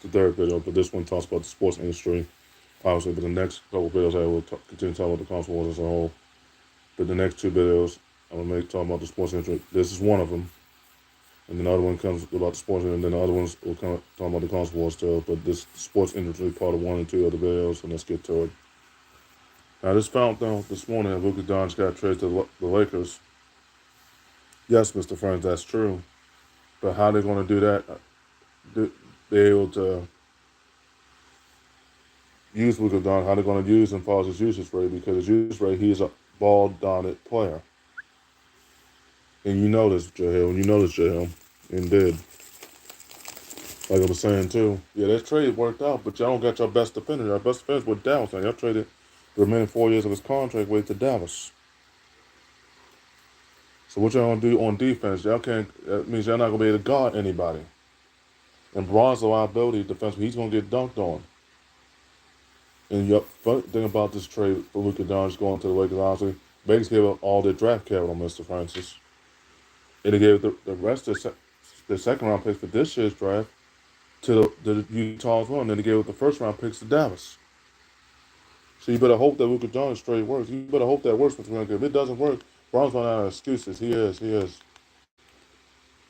the third video, but this one talks about the sports industry. Obviously, but the next couple videos I will continue talking about the console wars as a whole. But the next two videos I'm gonna make talking about the sports industry. This is one of them, and then the other one comes about the sports, and then the other ones will come talking about the console wars too. But this sports industry part of 1 and 2 of the videos, and let's get to it. Now, this found out this morning that Luka Doncic got traded to the Lakers. Yes, Mr. Friends, that's true. But how they're going to do that? Be able to use Luka Doncic? How they're going to use him for his usage rate? Because his usage rate, he's a ball-dominant player, and you know this, Jahil. You know this, Jahil. Indeed. Like I was saying too, yeah, that trade worked out, but y'all don't got your best defender. Your best defender with Dallas, and y'all traded the remaining 4 years of his contract away to Dallas. So what y'all gonna do on defense? Y'all can't. That means y'all not gonna be able to guard anybody. And Braun's a liability defensively. He's gonna get dunked on. And the funny thing about this trade for Luka Doncic going to the Lakers, honestly, Vegas gave up all their draft capital, Mr. Francis, and they gave the rest of the second round picks for this year's draft to the Utah as well. And then they gave up the first round picks to Dallas. So you better hope that Luka Doncic trade works. You better hope that works, Mr. Francis. If it doesn't work, Braun's running out of excuses. He is.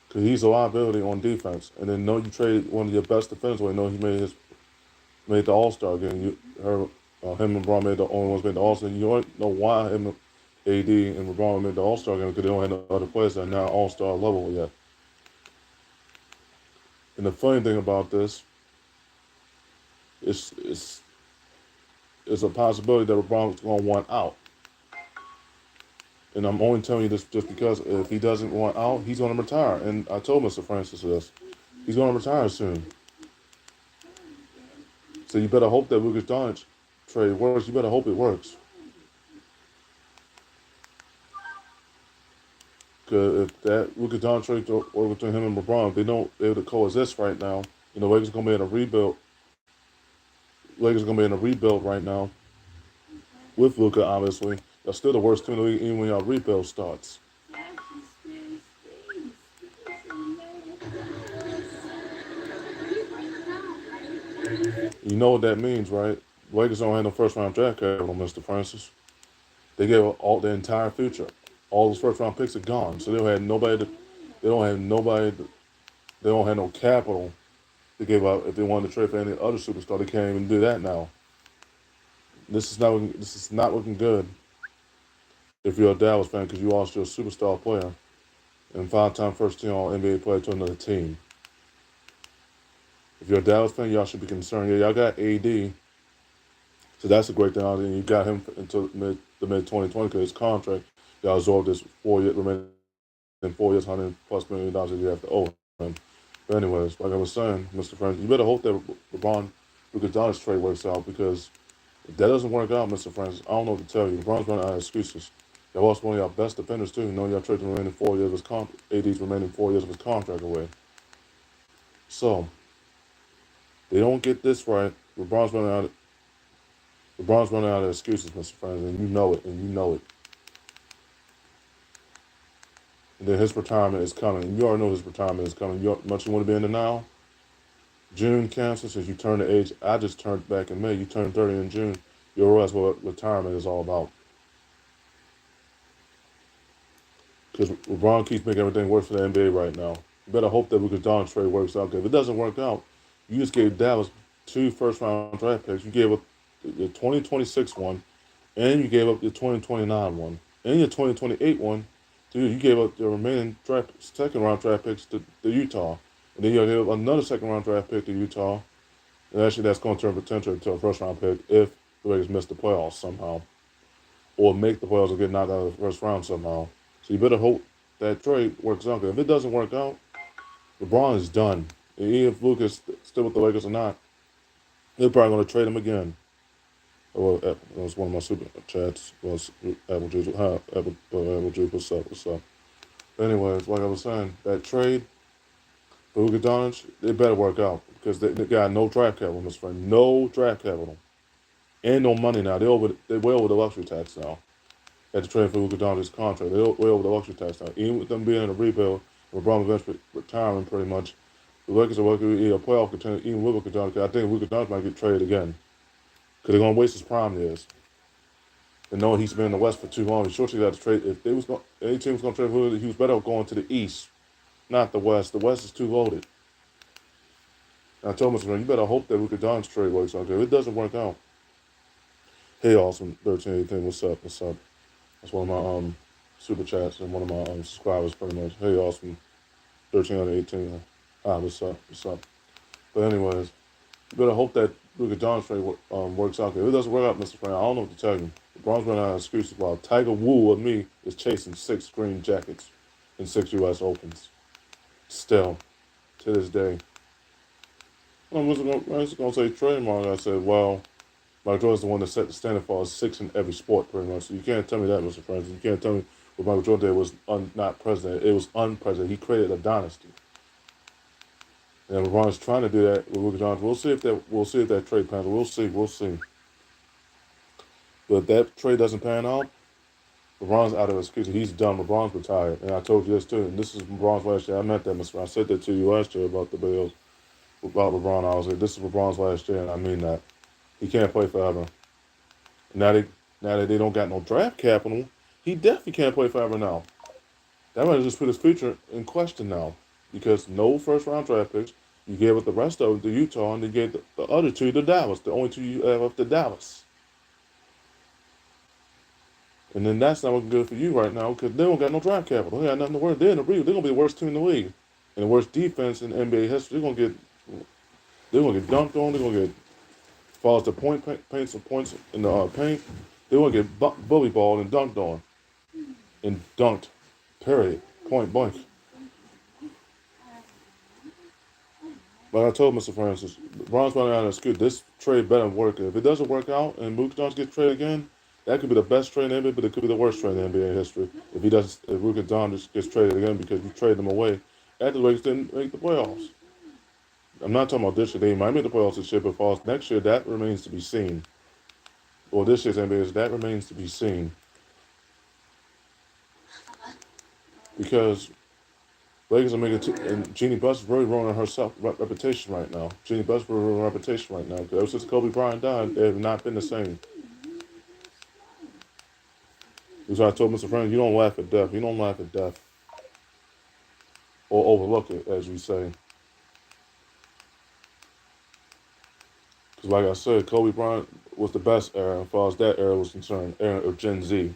Because he's a liability on defense. And then know you trade one of your best defenders away. Know he made the All Star game. Him and LeBron made the only ones made the All Star. You don't know why him, AD, and LeBron made the All Star game because they don't have no other players that are now All Star level yet. And the funny thing about this is a possibility that LeBron's going to want out. And I'm only telling you this just because if he doesn't want out, he's going to retire. And I told Mr. Francis this. He's going to retire soon. So you better hope that Luka Doncic trade works. You better hope it works. Because if that Luka Doncic trade over between him and LeBron, if they don't able to coexist right now, Lakers are going to be in a rebuild. Lakers are going to be in a rebuild right now with Luka, obviously. They're still the worst team in the league even when y'all rebuild starts. You know what that means, right? Lakers don't have no first round draft capital, Mr. Francis. They gave all their entire future. All those first round picks are gone. So they don't have nobody they don't have nobody they don't have no capital to give up if they wanted to trade for any other superstar. They can't even do that now. This is not looking good if you're a Dallas fan because you lost your superstar player and 5-time first team all NBA player to another team. If you're a Dallas fan, y'all should be concerned. Yeah, y'all got AD, so that's a great thing. And you got him until mid 2020 because his contract, y'all absorbed this 4 year remaining in 4 years, $100+ million that you have to owe him. But anyways, like I was saying, Mr. Francis, you better hope that LeBron Luka Doncic trade works out because if that doesn't work out, Mr. Francis, I don't know what to tell you. LeBron's running out of excuses. Y'all lost one of y'all best defenders too. Y'all traded the remaining 4 years of his AD's remaining 4 years of his contract away. So they don't get this right. LeBron's running out of excuses, Mr. Francis, and you know it, And then his retirement is coming. You already know his retirement is coming. Much you want to be in the now? June cancer, since you turned the age, I just turned back in May. You turned 30 in June. You'll realize what retirement is all about. Because LeBron keeps making everything worse for the NBA right now. You better hope that Luka Doncic trade works out. If it doesn't work out, you just gave Dallas 2 first-round draft picks. You gave up the 2026 one, and you gave up the 2029 one, and your 2028 one. Dude, you gave up your remaining second-round draft picks to Utah. And then you gave up another second-round draft pick to Utah. And actually, that's going to turn potential into a first-round pick if the Lakers miss the playoffs somehow. Or make the playoffs or get knocked out of the first round somehow. So you better hope that trade works out. If it doesn't work out, LeBron is done. And even if Luka's still with the Lakers or not, they're probably going to trade him again. Well, that was one of my super chats. Was Apple Juice? Apple Juice, what's up? Anyways, like I was saying, that trade for Luka Doncic, it better work out because they got no draft capital, Mr. Friend. No draft capital. And no money now. They're way over the luxury tax now. At the trade for Luka Doncic's contract. They're way over the luxury tax now. Even with them being in a rebuild, LeBron eventually retiring pretty much, The Lakers are working either a playoff contender, even with Luka Doncic. I think Luka Doncic might get traded again because they're gonna waste his prime years. And knowing he's been in the West for too long, he surely got to trade. If they was going, any team was going to trade for him, he was better off going to the East, not the West. The West is too loaded. And I told him, you better hope that Luka Doncic trade works out. If it doesn't work out, hey, awesome 1318, what's up? What's up? That's one of my super chats and one of my subscribers pretty much. Hey, awesome 1318. What's up? What's up? But anyways, you better hope that Luka Doncic trade works out. If it doesn't work out, Mr. Frank, I don't know what to tell you. LeBron's running out of excuses while Tiger Woo of me is chasing 6 green jackets in 6 U.S. Opens. Still, to this day. I was going to say trademark. I said, well, Michael Jordan's the one that set the standard for 6 in every sport, pretty much. So you can't tell me that, Mr. Francis. You can't tell me what Michael Jordan did was not president. It was unprecedented. He created a dynasty. And LeBron's trying to do that with Luka Doncic. We'll see if that trade pans out. We'll see. But if that trade doesn't pan out, LeBron's out of excuses. He's done. LeBron's retired. And I told you this too. And this is LeBron's last year. I meant that, Mr. I said that to you last year about the Bills, about LeBron. I was like, this is LeBron's last year, and I mean that. He can't play forever. Now that they don't got no draft capital, he definitely can't play forever now. That might just put his future in question now. Because no first round draft picks. You gave up the rest of it to Utah, and you gave the other 2 to Dallas. The only 2 you have up to Dallas. And then that's not looking good for you right now because they don't got no draft capital. They got nothing to worry. They're in the league. They're gonna be the worst team in the league and the worst defense in NBA history. They're gonna get dunked on. They're gonna get falls to paint some points in the paint. They're gonna get bully balled and dunked on and dunked. Period. Point blank. But I told Mr. Francis, Bron's running out of excuse. This trade better work. If it doesn't work out and Luka Doncic gets traded again, that could be the best trade in the NBA, but it could be the worst trade in NBA history if Luka Doncic gets traded again because you trade him away after the Lakers didn't make the playoffs. I'm not talking about this year. They might make the playoffs this year, but for next year, that remains to be seen. Or this year's NBA, that remains to be seen. Because Lakers are making and Jeannie Buss is really ruining her reputation right now. Jeannie Buss is ruining her reputation right now. Because ever since Kobe Bryant died, they have not been the same. That's why I told Mr. Frank, you don't laugh at death. You don't laugh at death. Or overlook it, as we say. Because like I said, Kobe Bryant was the best era as far as that era was concerned, era of Gen Z.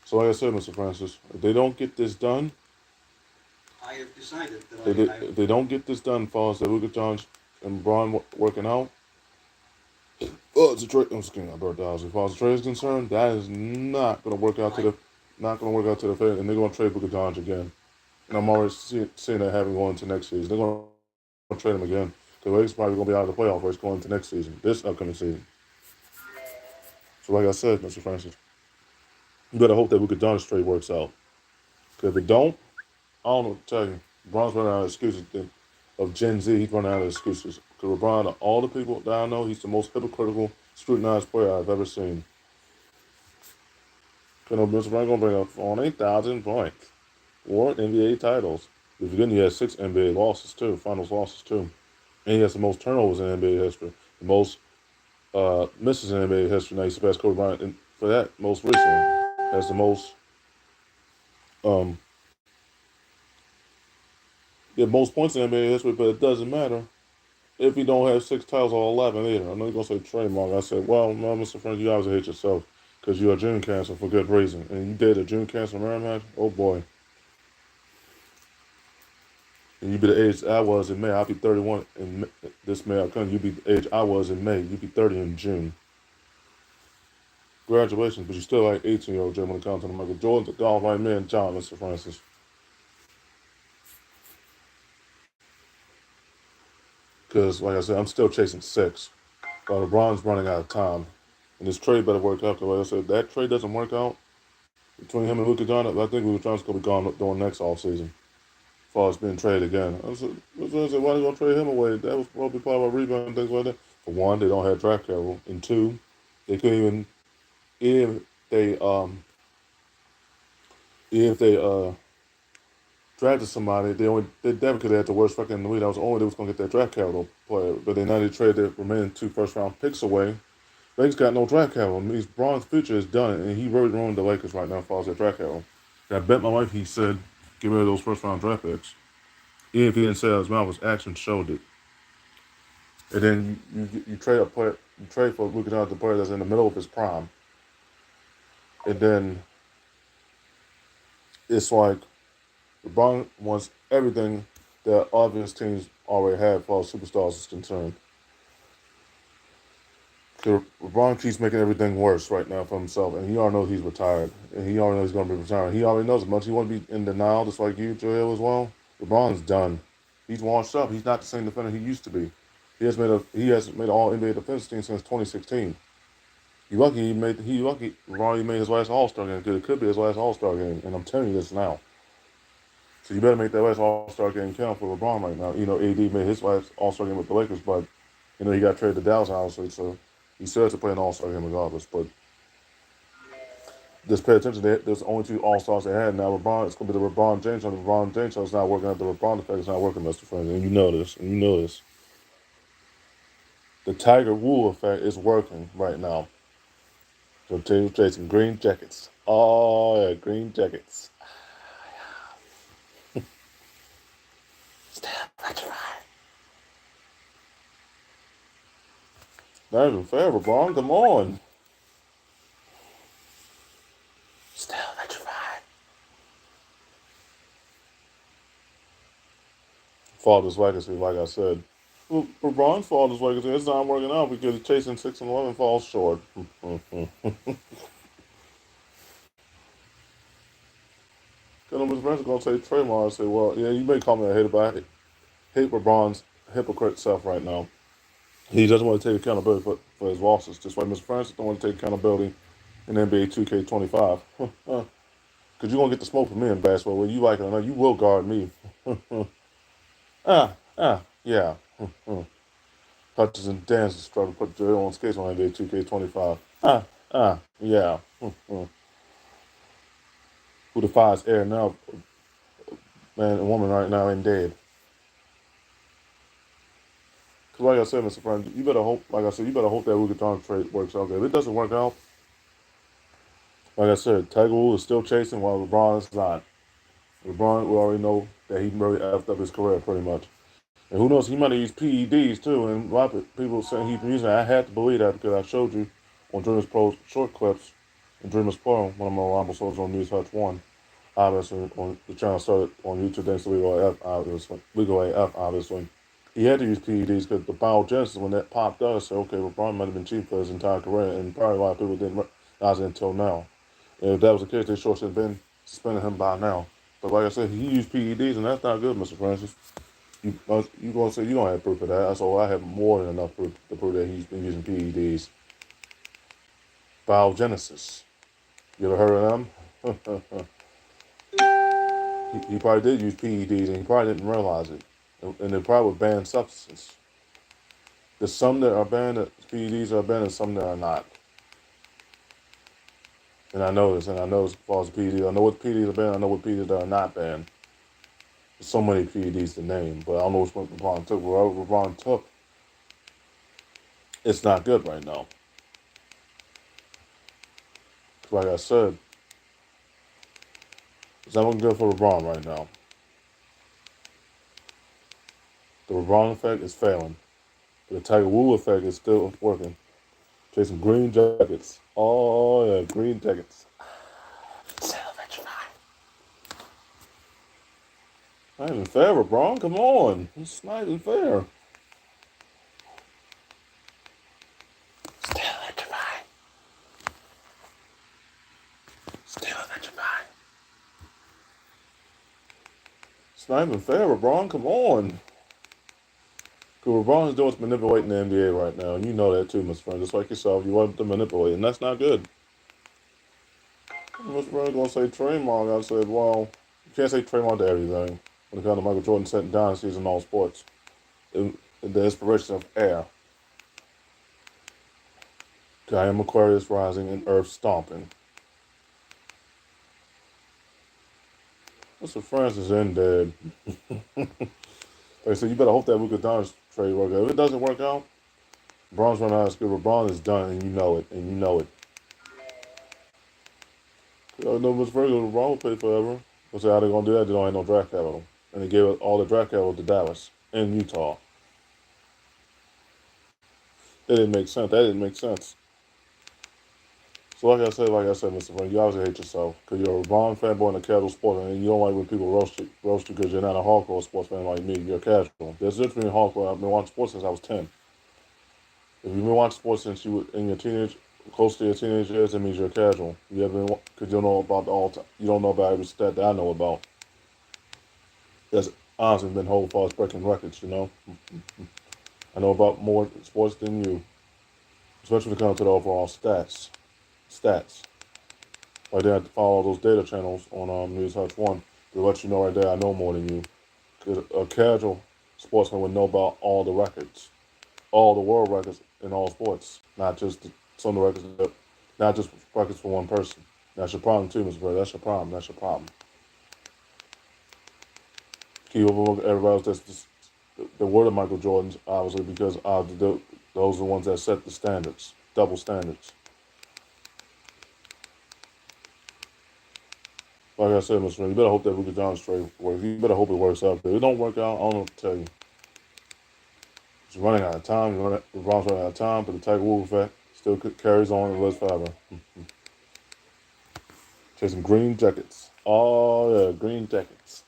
So like I said, Mr. Francis, if they don't get this done, I have decided that if they don't get this done as far as the Luka Doncic and LeBron working out, it's a trade. I'm just kidding. I brought $1. As far as the trade is concerned, that is not going to work out to the fair, and they're going to trade Luka Doncic again. And I'm already seeing that having going into next season. They're going to trade him again. The Lakers probably going to be out of the playoff race going into next season, this upcoming season. So like I said, Mr. Francis, you better hope that Luka Doncic trade works out. Because if it don't, I don't know what to tell you. LeBron's running out of excuses. Of Gen Z, he's running out of excuses. Because LeBron, of all the people that I know, he's the most hypocritical, scrutinized player I've ever seen. Because Mr. Frank going to bring up 40,000 points. 4 NBA titles. If you're he has 6 NBA losses too, finals losses too. And he has the most turnovers in NBA history. The most misses in NBA history. Now he surpassed Kobe Bryant. And for that, most recently, has the most most points in NBA history, but it doesn't matter if you don't have 6 titles or 11 either. I know you're going to say trademark. I said, well, no, Mr. Frank, you obviously hate yourself because you're a June cancer for good reason. And you did a June cancer mirror match? Oh, boy. And you be the age I was in May. I'll be 31 in this May. You be the age I was in May. You be 30 in June. Congratulations, but you still like 18-year-old Jim when it comes to Michael Jordan's a golf right man, John, Mr. Francis. Because, like I said, I'm still chasing 6. But LeBron's running out of time. And this trade better work out. Because, like I said, if that trade doesn't work out between him and Luka Doncic, I think Luka Doncic's going to be gone during next offseason. As far as being traded again. I said, why are they going to trade him away? That was probably part of our rebound and things like that. For one, they don't have draft capital. And 2, they couldn't even, if they drafted somebody, they definitely could have had the worst record in the league. That was the only way they was gonna get that draft capital player. But then now they traded their remaining 2 first-round picks away. Lakers got no draft capital. I mean, Braun's future is done, and he really ruined the Lakers right now as far as their draft capital. And I bet my life he said, get rid of those first-round draft picks. Even if he didn't say it out of his mouth, his actions showed it. And then you trade a player, you trade for Luka Doncic, the player that's in the middle of his prime. And then it's like LeBron wants everything that obvious teams already have for superstars is concerned. So LeBron keeps making everything worse right now for himself, and he already knows he's retired, and he already knows he's going to be retiring. He already knows as much as he want to be in denial, just like you, Joel, as well. LeBron's done. He's washed up. He's not the same defender he used to be. He has made an All NBA defense team since 2016. LeBron made his last All Star game because it could be his last All Star game, and I'm telling you this now. So you better make that last All Star game count for LeBron right now. AD made his last All Star game with the Lakers, but he got traded to Dallas obviously, so he still has to play an All Star game regardless. But just pay attention. There's only 2 All-Stars they had. Now LeBron, it's going to be the LeBron James show. The LeBron James show is not working out. The LeBron effect is not working, Mr. Friends. And you know this. The Tiger Woo effect is working right now. So Taylor chasing green jackets. Oh, yeah, green jackets. Still electrified. Not even fair, LeBron. Come on. Still electrified. Father's legacy, like I said. Well, LeBron's father's legacy, it's not working out because chasing 6 and 11 falls short. Because his friends are going to say Draymond and say, well, yeah, you may call me a hater, but I hate LeBron's hypocrite self right now. He doesn't want to take accountability for his losses, just like Mr. Francis don't want to take accountability in NBA 2K25. Because you're going to get the smoke from me in basketball, whether you like it or not. You will guard me. Yeah. Touches and dances try to put Joel on skates on NBA 2K25. Yeah. Who defies air now, man and woman right now ain't dead. Because like I said, Mr. Friend, you better hope, like I said, you better hope that Luka Doncic trade works out. If it doesn't work out, like I said, Tiger Woods is still chasing while LeBron is not. LeBron, we already know that he really effed up his career pretty much. And who knows, he might have used PEDs too. And a lot of people saying he's been using it. I had to believe that because I showed you on Dreamers Pro's short clips in Dreamers Pro, one of my Rumble shows on News Hutch 1. Obviously, on the channel started on YouTube thanks to Legal AF, obviously. He had to use PEDs because the biogenesis, when that popped up, said, okay, LeBron might have been cheap for his entire career, and probably a lot of people didn't recognize it until now. And if that was the case, they sure should have been suspending him by now. But like I said, he used PEDs, and that's not good, Mr. Francis. You gonna say you don't have proof of that? So I have more than enough proof to prove that he's been using PEDs. Biogenesis. You ever heard of them? he probably did use PEDs, and he probably didn't realize it. And they probably were banned substances. There's some that are banned, that PEDs are banned, and some that are not. And I know this, as far as the PEDs, I know what PEDs are banned, I know what PEDs that are not banned. There's so many PEDs to name, but I don't know which one LeBron took. Whatever LeBron took, it's not good right now. Like I said, it's not looking good for LeBron right now. The LeBron effect is failing. The Tiger Woo effect is still working. Chasing green jackets. Oh, yeah, green jackets. Still electrified. Not even fair, LeBron. Come on. It's not even fair. Still electrified. Still electrified. It's not even fair, LeBron. Come on. Because LeBron is doing manipulating the NBA right now, and you know that too, Mr. Friend. Just like yourself, you want to manipulate, and that's not good. Mr. Friend going to say Draymond. I said, well, you can't say Draymond to everything. When it comes to Michael Jordan setting dynasties in all sports, the inspiration of air. I am Aquarius rising and Earth stomping. Mr. Francis in dead. Like I said, you better hope that Luka Doncic trade works out. If it doesn't work out, LeBron's running out of skill. LeBron is done, and you know it, and you know it. I know Mr. Ferguson, LeBron will play forever. But say how they gonna do that? They don't have no draft capital, and they gave all the draft capital to Dallas and Utah. That didn't make sense. That didn't make sense. So like I said, Mr. Frank, you obviously hate yourself because you're a LeBron fanboy and a casual sports, and you don't like when people roast you because you're not a hardcore sports fan like me. You're casual. There's a difference between hardcore. I've been watching sports since I was 10. If you've been watching sports since you were in your teenage, close to your teenage years, that means you're casual. You haven't because you don't know about the all time. You don't know about every stat that I know about. That's honestly been whole far as breaking records. You know, I know about more sports than you, especially when it comes to the overall stats. Stats. Right there, I follow those data channels on News Hutch One to let you know right there I know more than you. Because a casual sportsman would know about all the records, all the world records in all sports, not just some of the records, not just records for one person. That's your problem too, Mr. Bird. That's your problem. That's your problem. Keep overlooking everybody else. That's just the word of Michael Jordan's, obviously, because those are the ones that set the standards, double standards. Like I said, Mr. Ring, you better hope that Luka Doncic trade works. You better hope it works out. If it don't work out, I don't know what to tell you. It's running out of time. LeBron's running out of time, but the Tiger Woods effect still carries on and lives forever. Chasing green jackets. Oh, yeah, green jackets.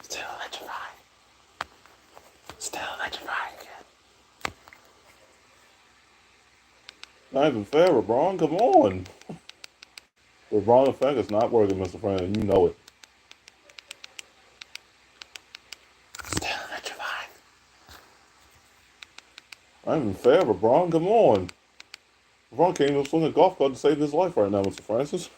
Still electrifying. Still electrifying. Not even fair, LeBron. Come on. The LeBron effect is not working, Mr. Friend, and you know it. Still electrifying. Not even fair, LeBron. Come on. LeBron can't even swing a golf cart to save his life right now, Mr. Francis.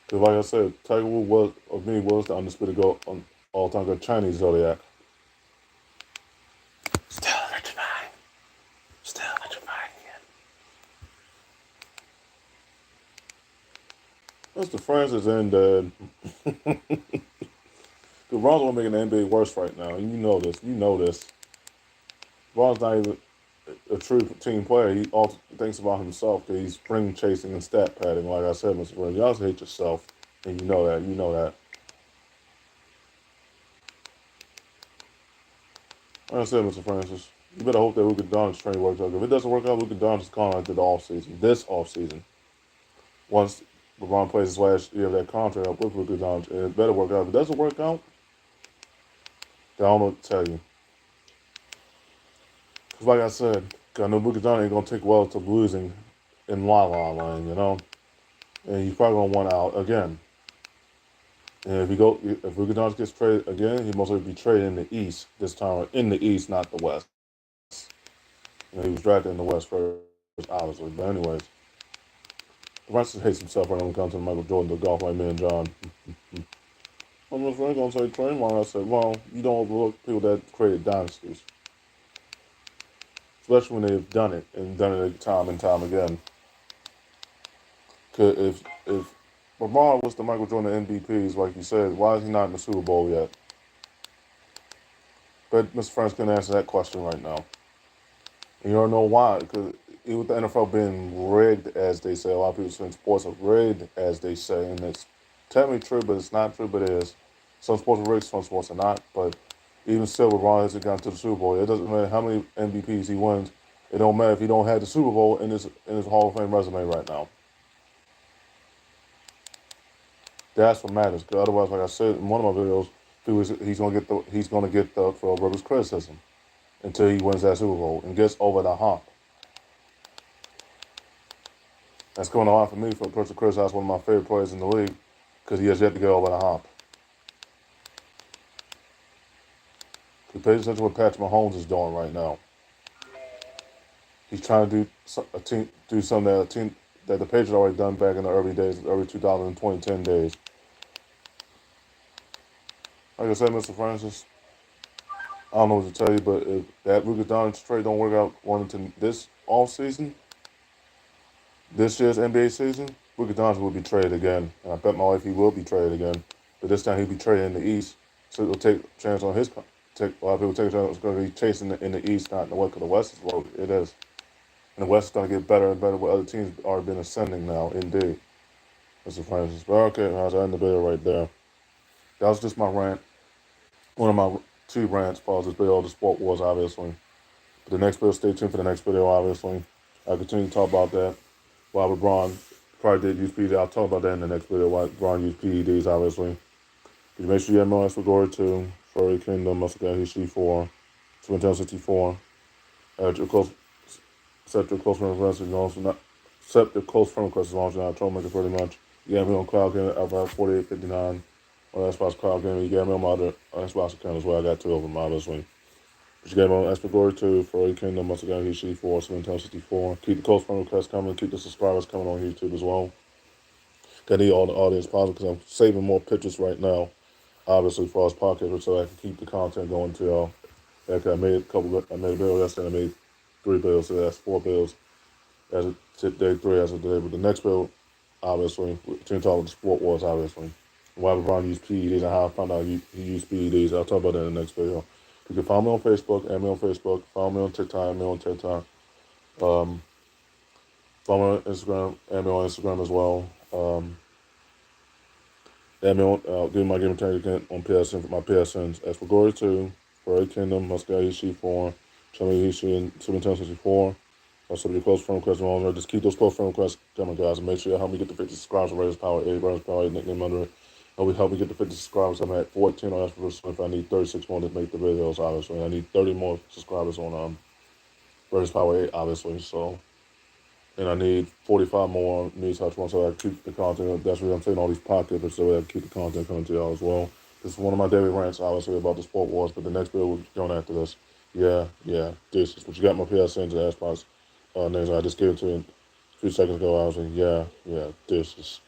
Because like I said, Tiger Woods was the undisputed all-time good Chinese Zodiac. Still electrifying. Still electrifying again. Mr. Francis and LeBron's gonna make the NBA worse right now. And you know this. You know this. LeBron's not even a true team player. He also thinks about himself because he's spring chasing and stat padding. Like I said, Mr. Francis, you also hate yourself. And you know that. You know that. Like I said, Mr. Francis, you better hope that Luka Doncic trade works out. If it doesn't work out, Luka Doncic is gone after the offseason. This offseason. Once LeBron plays his last year of that contract up with Luka Doncic, it better work out. If it doesn't work out, then I don't know what to tell you. Because like I said, I know Luka Doncic ain't going to take well to losing in La La Land, you know? And he's probably going to want out again. And if Luka Doncic gets traded again, he most likely be traded in the East this time, in the East, not the West. You know, he was drafted in the West first, obviously. But anyways, Francis hates himself right when it comes to Michael Jordan, the golf like me and John. I'm just going to say Draymond. I said, well, you don't overlook people that created dynasties, especially when they've done it and done it time and time again. Cause if LeBron was the Michael Jordan MVPs, like you said, why is he not in the Super Bowl yet? But Mr. Francis can answer that question right now. And you don't know why, because with the NFL being rigged, as they say, a lot of people say sports are rigged, as they say, and it's technically true, but it's not true, but it is. Some sports are rigged, some sports are not. But even still, LeBron hasn't gotten to the Super Bowl. It doesn't matter how many MVPs he wins. It don't matter if he don't have the Super Bowl in his Hall of Fame resume right now. That's what matters. Because otherwise, like I said in one of my videos, he's gonna get the Phil Rivers criticism until he wins that Super Bowl and gets over the hump. That's going on for me for a person to criticize one of my favorite players in the league because he has yet to get over the hump. Pay attention to what Patrick Mahomes is doing right now. He's trying to do something that the Patriots already done back in the early days, the early 2010 days. Like I said, Mr. Francis, I don't know what to tell you, but if that Luka Doncic trade don't work out going into this off season, This year's NBA season, Luka Doncic will be traded again. And I bet my life he will be traded again. But this time he'll be traded in the East. So it'll take a chance on his. A lot of people take a chance. It's going to be chasing in the East, not in the West. Because the West is loaded. It is. And the West is going to get better and better with other teams already been ascending now, indeed. Mr. Francis. But okay, I was in the video right there. That was just my rant. One of my two rants, pause this video, the sport wars, obviously. But the next video, stay tuned for the next video, obviously. I'll continue to talk about that. Why LeBron probably did use PEDs. I'll talk about that in the next video. Why LeBron used PEDs, obviously. You make sure you have MLS for Glory 2, Furry Kingdom, Muscle Guy, HC4, Swintown 64. Add your close, set your close friend request as long as you're not, set your close friend request as long as you're not a troublemaker pretty much. You got me on Cloud Gaming, Alpha 4859. On Xbox Cloud Gaming, you got me on my other Xbox account as well. I got two of them, obviously. But you got me on SP Glory 2, Furry Kingdom, Muscle Guy, HC4, Swintown 64. Keep the close friend requests coming, keep the subscribers coming on YouTube as well. I need all the audience positive because I'm saving more pictures right now, obviously, for us podcast, so I can keep the content going to y'all. Like I made a video yesterday, I made 3 bills, so that's 4 bills as of day 3 as of today. But the next bill, obviously, we're going to talk about the sport wars, obviously. Why LeBron used PEDs and how I found out he used PEDs. I'll talk about that in the next video. You can follow me on Facebook, add me on Facebook, follow me on TikTok, add me on TikTok. Follow me on Instagram, add me on Instagram as well. Add me on, give me my game tag again on PSN for my PSNs. As for Glory 2, for A Kingdom, Muscat EC4, Chummy EC, and 71064. Also, be close friend requests on there. Just keep those close friend requests coming, guys, and make sure you help me get the 50 subscribers on Raiders Power 8, Raiders Power 8, nickname under it. Help me get the 50 subscribers. I'm at 14 on Xbox. If I need 36 more to make the videos, obviously. I need 30 more subscribers on Raiders Power 8, obviously. So, and I need 45 more on Me Touch One, so I keep the content. That's what I'm saying, all these podcasts, so I keep the content coming to y'all as well. This is one of my daily rants, obviously, about the sport wars, but the next video will be going after this. Yeah, this is what you got my PSNs and Xbox names. I just gave it to you a few seconds ago. I was like, yeah, this is.